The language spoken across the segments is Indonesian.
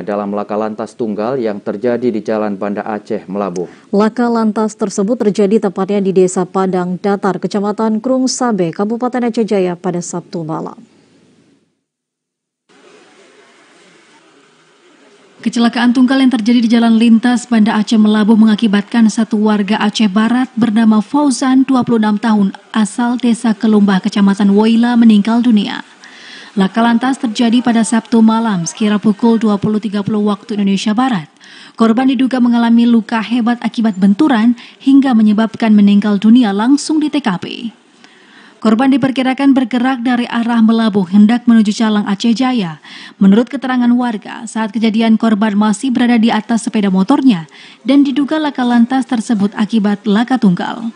dalam laka lantas tunggal yang terjadi di Jalan Banda Aceh, Melabuh. Laka lantas tersebut terjadi tepatnya di Desa Padang Datar, Kecamatan Krung Sabe, Kabupaten Aceh Jaya pada Sabtu malam. Kecelakaan tunggal yang terjadi di Jalan Lintas Banda Aceh Melabuh mengakibatkan satu warga Aceh Barat bernama Fauzan, 26 tahun, asal Desa Kelumbah, Kecamatan Woila, meninggal dunia. Laka lantas terjadi pada Sabtu malam sekira pukul 20.30 waktu Indonesia Barat. Korban diduga mengalami luka hebat akibat benturan hingga menyebabkan meninggal dunia langsung di TKP. Korban diperkirakan bergerak dari arah Melabuh hendak menuju Calang, Aceh Jaya. Menurut keterangan warga, saat kejadian korban masih berada di atas sepeda motornya dan diduga laka lantas tersebut akibat laka tunggal.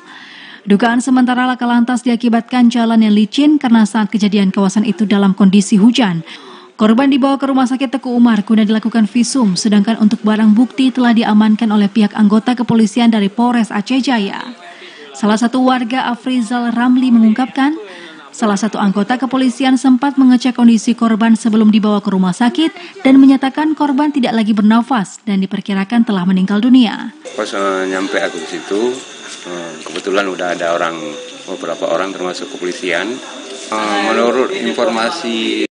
Dugaan sementara laka lantas diakibatkan jalan yang licin karena saat kejadian kawasan itu dalam kondisi hujan. Korban dibawa ke Rumah Sakit Teguh Umar guna dilakukan visum, sedangkan untuk barang bukti telah diamankan oleh pihak anggota kepolisian dari Polres Aceh Jaya. Salah satu warga, Afrizal Ramli, mengungkapkan, salah satu anggota kepolisian sempat mengecek kondisi korban sebelum dibawa ke rumah sakit dan menyatakan korban tidak lagi bernafas dan diperkirakan telah meninggal dunia. Pas nyampe aku di situ, kebetulan udah ada beberapa orang termasuk kepolisian. Menurut informasi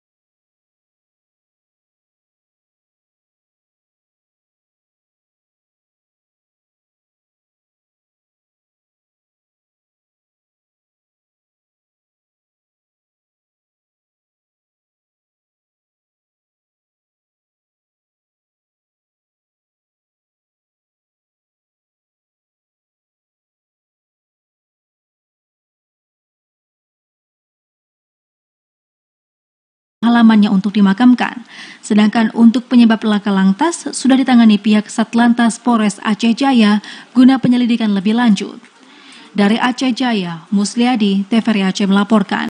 halamannya untuk dimakamkan. Sedangkan untuk penyebab laka lantas sudah ditangani pihak Satlantas Polres Aceh Jaya guna penyelidikan lebih lanjut. Dari Aceh Jaya, Musliadi, TVRI Aceh melaporkan.